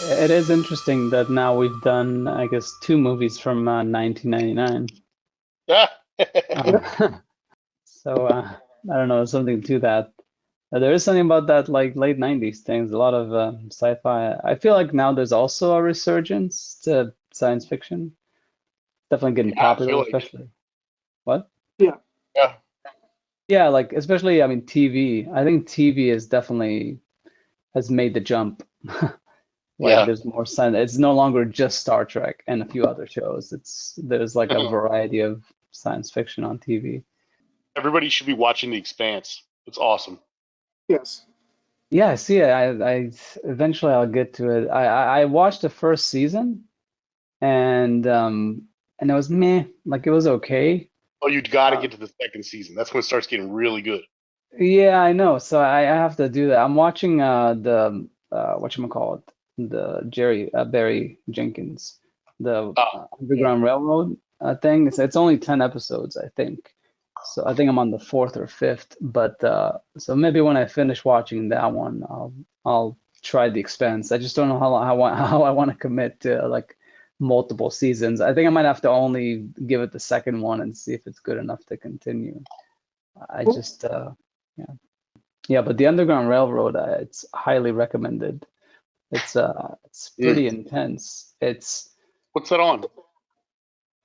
It is interesting that now we've done, I guess, two movies from 1999. Ah, Um, I don't know, something to that. There is something about that like late 90s things, a lot of sci-fi. I feel like now there's also a resurgence to science fiction. Definitely getting yeah, I popular, feel like especially. What? Yeah. yeah, Yeah, like especially, I mean, TV. I think TV is definitely has made the jump. Like yeah. there's more science. It's no longer just Star Trek and a few other shows. There's like a variety of science fiction on TV. Everybody should be watching The Expanse. It's awesome. Yes. Yeah, I see it. I eventually I'll get to it. I watched the first season and it was meh. Like it was okay. Oh, you got to Uh, get to the second season. That's when it starts getting really good. yeah, I know. So I have to do that. I'm watching the whatchamacallit, the Jerry Barry Jenkins, the Oh, yeah. Underground Railroad thing. It's only 10 episodes, I think. So I think I'm on the fourth or fifth. But so maybe when I finish watching that one, I'll try The Expanse. I just don't know how I want to commit to like multiple seasons. I think I might have to only give it the second one and see if it's good enough to continue. I Well, just yeah. Yeah, but the Underground Railroad, it's highly recommended. It's Mm. pretty intense. What's that on?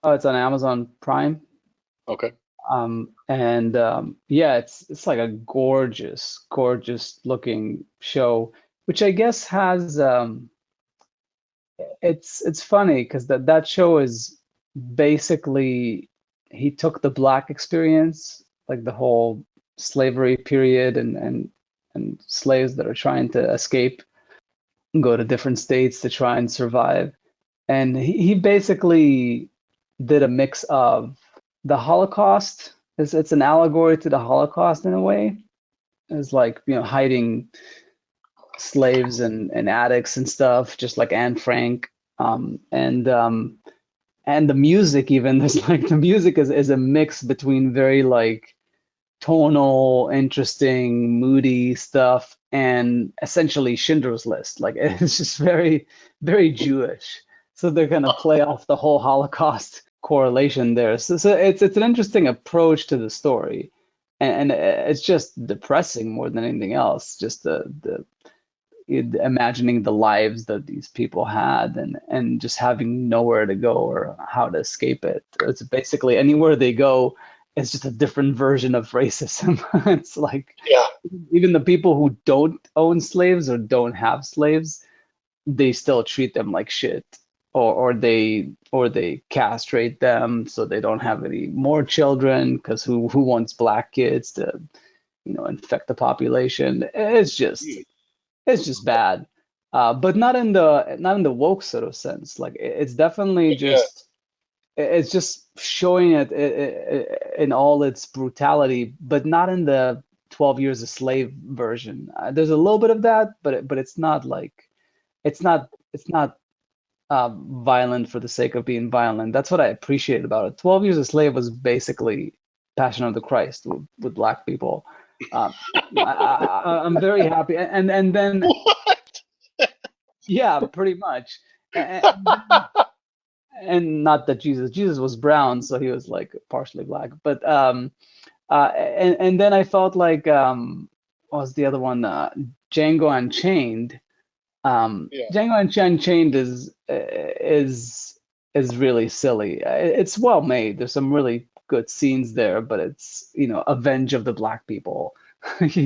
It's on Amazon Prime. Okay. And yeah, it's like a gorgeous, gorgeous looking show, which I guess has it's funny because that show is basically he took the black experience, like the whole slavery period and slaves that are trying to escape go to different states to try and survive. And he basically did a mix of the Holocaust. It's an allegory to the Holocaust in a way. It's like, hiding slaves and addicts and stuff, just like Anne Frank. And the music even, there's like the music is a mix between very like tonal, interesting, moody stuff, and essentially Schindler's List. Like it's just very, very Jewish. So they're gonna play off the whole Holocaust correlation there. So it's an interesting approach to the story, and it's just depressing more than anything else. Just the imagining the lives that these people had and just having nowhere to go or how to escape it. It's basically anywhere they go, it's just a different version of racism. It's like Yeah. even the people who don't own slaves or don't have slaves, they still treat them like shit. Or they castrate them so they don't have any more children because who wants black kids to infect the population? Mm. It's just bad, but not in the woke sort of sense. Like it's definitely Yeah. just showing it in all its brutality, but not in the 12 Years a Slave version. There's a little bit of that, but it's not like it's not violent for the sake of being violent. That's what I appreciate about it. 12 Years a Slave was basically Passion of the Christ with black people. Um, I'm very happy, and then What? yeah, pretty much. And not that Jesus was brown, so he was like partially black. But and then I felt like what was the other one? Django Unchained. Yeah. Unchained is really silly. It's well made. There's some really good scenes there, but it's avenge of the black people. Sort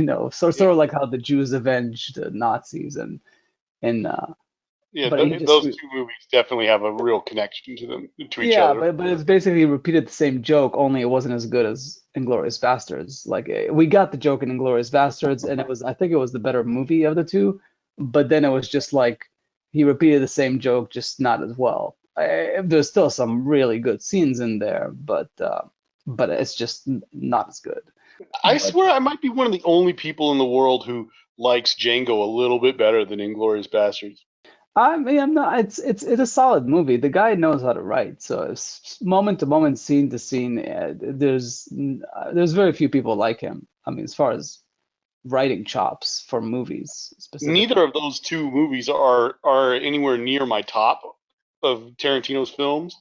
Yeah. of like how the Jews avenged the Nazis and Yeah. but he just Those two movies definitely have a real connection to them, to each yeah, other. but it's basically repeated the same joke, only it wasn't as good as Inglourious Basterds. Like we got the joke in Inglourious Basterds, and I think it was the better movie of the two. But then it was just like he repeated the same joke, just not as well. There's still some really good scenes in there, but it's just not as good. I But swear I might be one of the only people in the world who likes Django a little bit better than Inglourious Basterds. I mean, I'm not. It's a solid movie. The guy knows how to write. So it's moment to moment, scene to scene. There's very few people like him. I mean, as far as writing chops for movies specifically. Neither of those two movies are anywhere near my top of Tarantino's films,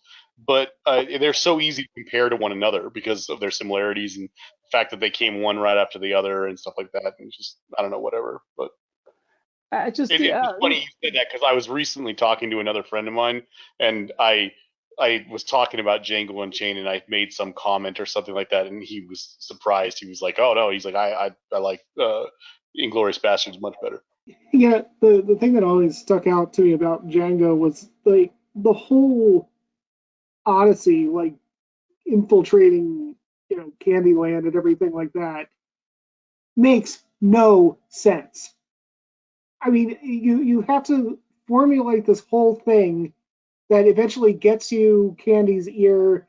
but they're so easy to compare to one another because of their similarities and the fact that they came one right after the other and stuff like that. And just I don't know, whatever. But I just it was funny you said that because I was recently talking to another friend of mine, and I was talking about Django Unchained, and I made some comment or something like that, and he was surprised. He was like, "Oh no," he's like, "I like Inglourious Basterds much better." Yeah, the thing that always stuck out to me about Django was like the whole Odyssey, like infiltrating, Candyland and everything like that, makes no sense. I mean, you have to formulate this whole thing that eventually gets you Candy's ear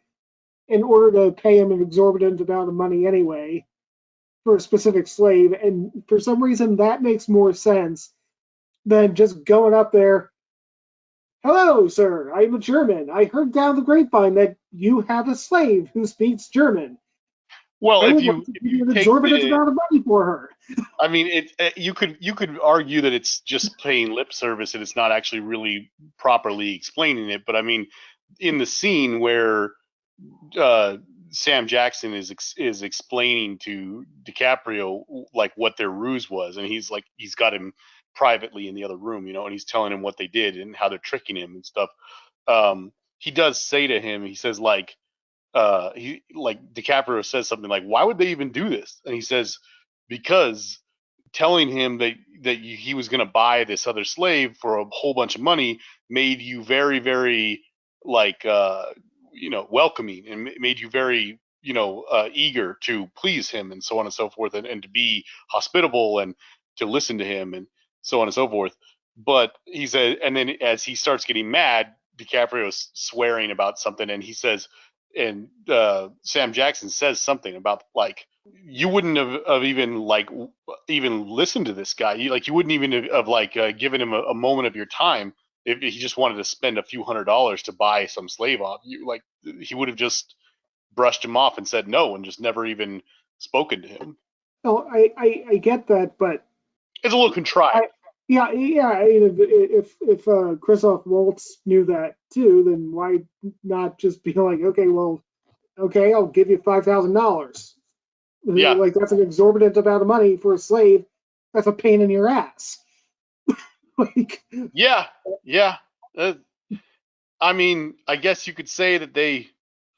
in order to pay him an exorbitant amount of money anyway for a specific slave, and for some reason that makes more sense than just going up there. Hello, sir. I'm a German. I heard down the grapevine that you have a slave who speaks German. Well, I would like to if give you you an take exorbitant the amount of money for her. I mean, you could argue that it's just paying lip service and it's not actually really properly explaining it. But I mean, in the scene where uh, Sam Jackson is explaining to DiCaprio like what their ruse was, and he's got him privately in the other room, and he's telling him what they did and how they're tricking him and stuff. He does say to him, he says he like DiCaprio says something like, "Why would they even do this?" And he says, "Because telling him that he was going to buy this other slave for a whole bunch of money made you very, very like welcoming and made you very eager to please him and so on and so forth and to be hospitable and to listen to him and so on and so forth." But he said, and then as he starts getting mad, DiCaprio's swearing about something, and he says, and Sam Jackson says something about like you wouldn't have even even listened to this guy. You wouldn't even have given him a moment of your time if he just wanted to spend a few $100s to buy some slave off you. Like he would have just brushed him off and said no and just never even spoken to him. No, I get that, but It's a little contrived. I yeah. I mean, if Christoph Waltz knew that too, then why not just be like, okay, well, okay, I'll give you $5,000. Yeah, Like that's an exorbitant amount of money for a slave. That's a pain in your ass. Like, yeah, yeah. Uh, I mean, I guess you could say that they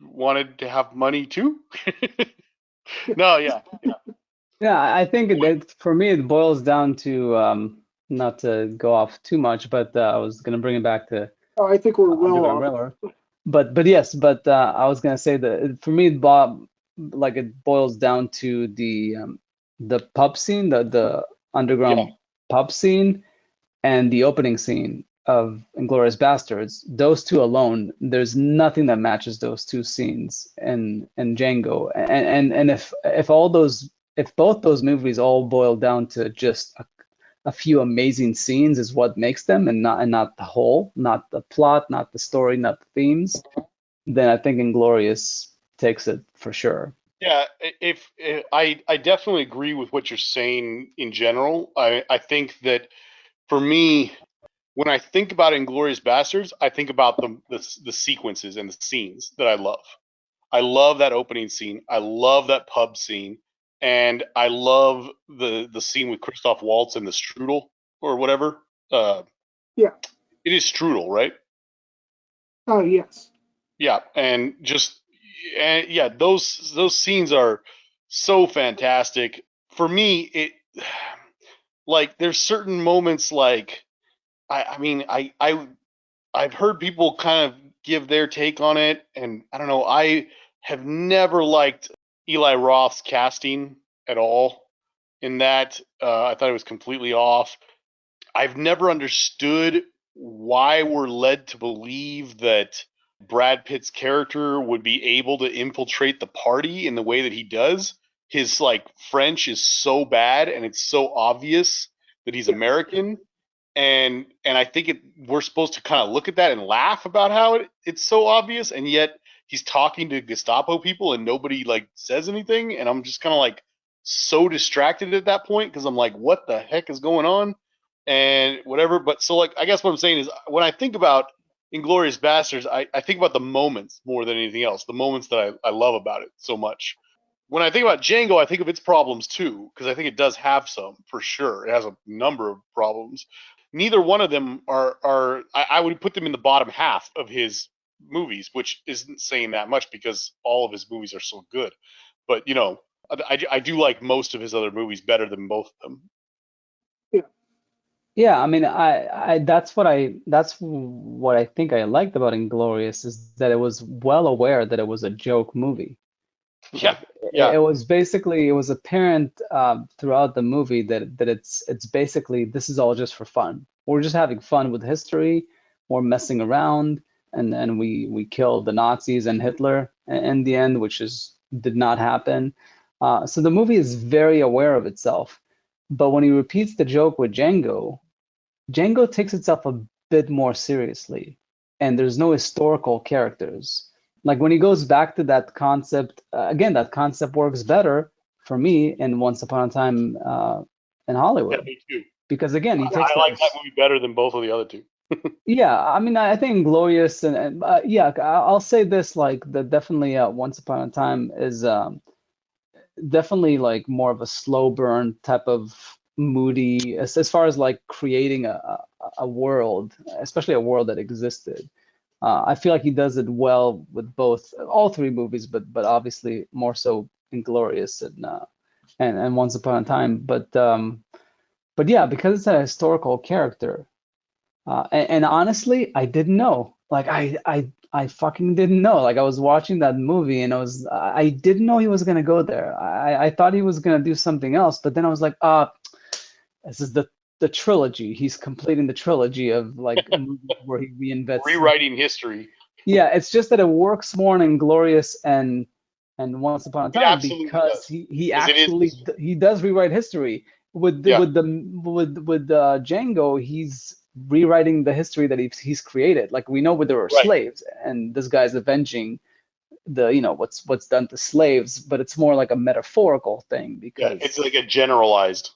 wanted to have money too. No, yeah, yeah. Yeah, I think that for me it boils down to not to go off too much, but I was gonna bring it back to oh, I think we're well Underground off. Railroad. But yes, but I was gonna say that for me, like it boils down to the pub scene, the Yeah. underground pub scene, and the opening scene of Inglourious Basterds. Those two alone, there's nothing that matches those two scenes in Django. And if all those if both those movies all boil down to just a few amazing scenes is what makes them, and not the whole, not the plot, not the story, not the themes, then I think Inglorious takes it for sure. Yeah, if I definitely agree with what you're saying in general. I think that for me, when I think about Inglorious Bastards, I think about the sequences and the scenes that I love. I love that opening scene. I love that pub scene, and I love the scene with Christoph Waltz and the strudel or whatever. Uh, Yeah. it is strudel, right? Oh, yes. Yeah, and yeah, those scenes are so fantastic. For me, it like there's certain moments like I mean I've heard people kind of give their take on it, and I don't know, I have never liked Eli Roth's casting at all in that. I thought it was completely off. I've never understood why we're led to believe that Brad Pitt's character would be able to infiltrate the party in the way that he does. His French is so bad and it's so obvious that he's Yeah. American, and I think we're supposed to kind of look at that and laugh about how it's so obvious, and yet he's talking to Gestapo people and nobody says anything, and I'm just kind of like, so distracted at that point because I'm like, what the heck is going on? And whatever. But so like, I guess what I'm saying is when I think about Inglorious Bastards, I think about the moments more than anything else. The moments that I love about it so much. When I think about Django, I think of its problems too, because I think it does have some for sure. It has a number of problems. Neither one of them are I would put them in the bottom half of his movies, which isn't saying that much because all of his movies are so good. But I do like most of his other movies better than both of them. Yeah. Yeah, I mean, that's what I think I liked about Inglorious is that it was well aware that it was a joke movie. Yeah, Like yeah, it was apparent throughout the movie that it's basically this is all just for fun. We're just having fun with history. We're messing around, and we killed the Nazis and Hitler in the end, which is did not happen. So the movie is very aware of itself. But when he repeats the joke with Django takes itself a bit more seriously, and there's no historical characters. Like when he goes back to that concept, again, that concept works better for me in Once Upon a Time in yeah, Hollywood me too. because again, he takes I that like that as movie better than both of the other two. yeah. I mean, I think Glorious and yeah, I'll say this like the definitely Once Upon a Time is definitely like more of a slow burn type of moody as far as like creating a world, especially a world that existed. I feel like he does it well with both all three movies, but obviously more so Inglorious and Once Upon a Time. But yeah, because it's a historical character, and honestly, I didn't know. Like I fucking didn't know. Like I was watching that movie and I didn't know he was gonna go there. I thought he was gonna do something else, but then I was like, this is the trilogy. He's completing the trilogy of like movies where he reinvents. Rewriting history. Yeah, it's just that it works more in Inglorious and Once Upon a It Time absolutely because does he because it is actually history. he does rewrite history with Yeah, Django. He's rewriting the history that he's created. Like we know there were right. slaves, and this guy's avenging the what's done to slaves, but it's more like a metaphorical thing Yeah, it's because like a generalized.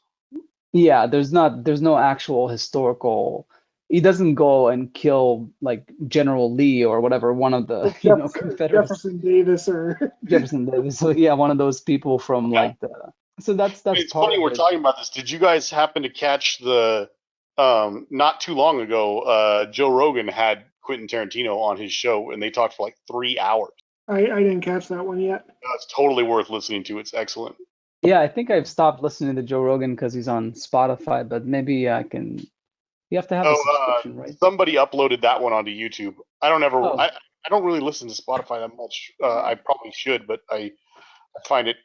yeah, there's no actual historical. He doesn't go and kill like General Lee or whatever, one of the Like Confederates, Jefferson Davis or Jefferson Davis. So yeah, one of those people from Yeah, like the. So that's it's part funny of we're it. talking about this. Did you guys happen to catch the not too long ago? Joe Rogan had Quentin Tarantino on his show, and they talked for like 3 hours. I didn't catch that one yet. It's totally worth listening to. It's excellent. Yeah, I think I've stopped listening to Joe Rogan because he's on Spotify, but maybe I can. You have to have a Oh, subscription, right? somebody uploaded that one onto YouTube. I don't ever. Oh, I don't really listen to Spotify that much. I probably should, but I find it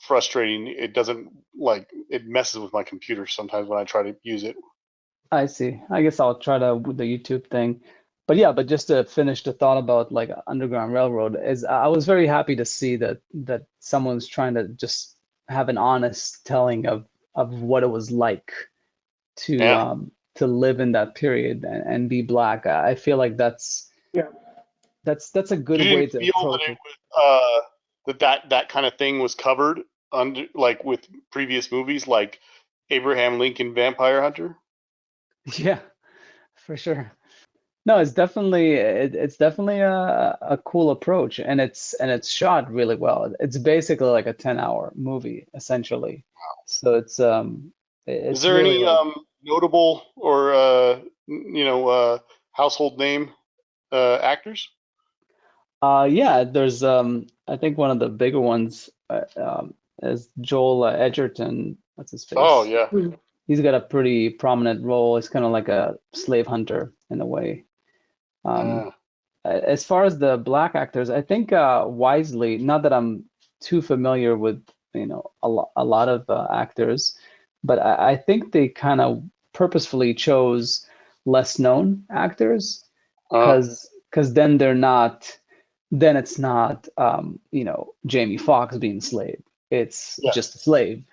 frustrating. It doesn't like it messes with my computer sometimes when I try to use it. I see. I guess I'll try to with the YouTube thing. But yeah, but just to finish the thought about like Underground Railroad is I was very happy to see that someone's trying to just have an honest telling of what it was like Yeah. to live in that period and be black. I feel like Yeah. that's a good You way didn't to feel that approach it it. was that kind of thing was covered under like with previous movies like Abraham Lincoln Vampire Hunter. Yeah, for sure. No, it's definitely a cool approach and it's shot really well. It's basically like a 10-hour movie essentially. So Is it's there really any like notable or household name actors? yeah, there's I think one of the bigger ones is Joel Edgerton. What's his Oh face? yeah. Hmm. He's got a pretty prominent role. He's kind of like a slave hunter in a way. Um, Uh, As far as the black actors, I think wisely, not that I'm too familiar with, a lot of actors, but I think they kind of purposefully chose less known actors uh, because then it's not Jamie Foxx being slave. It's yeah. just a slave.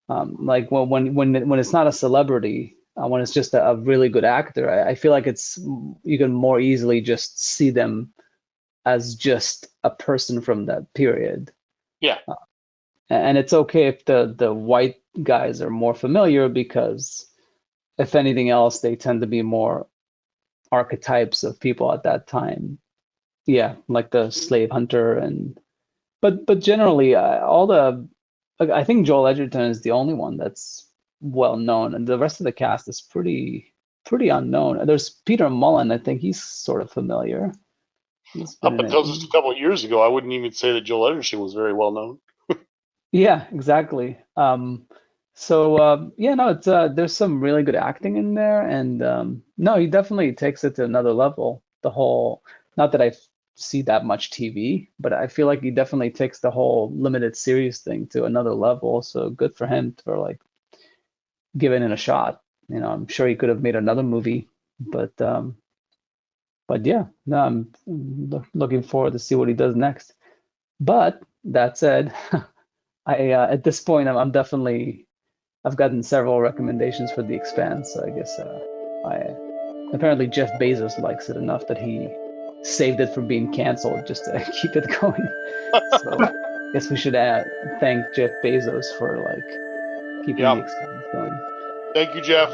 Like when it's not a celebrity, when it's just a really good actor, I feel like it's you can more easily just see them as just a person from that period. Yeah. And it's okay if the white guys are more familiar because if anything else, they tend to be more archetypes of people at that time. Yeah, like the slave hunter and but generally all the like, I think Joel Edgerton is the only one that's well known, and the rest of the cast is pretty unknown. There's Peter Mullen, I think he's sort of familiar. He's been Up in it. until just a couple of years ago, I wouldn't even say that Joel Edgerton was very well known. Yeah, exactly. Yeah, no, it's there's some really good acting in there, and no, he definitely takes it to another level. The whole, not that I see that much TV, but I feel like he definitely takes the whole limited series thing to another level. So good for him for like giving it a shot. I'm sure he could have made another movie, but yeah, no, I'm looking forward to see what he does next. But that said, I at this point I'm definitely I've gotten several recommendations for The Expanse. So I guess I apparently Jeff Bezos likes it enough that he saved it from being canceled just to keep it going. So I guess we should thank Jeff Bezos for like keeping The Yeah. Expanse going. Thank you, Jeff.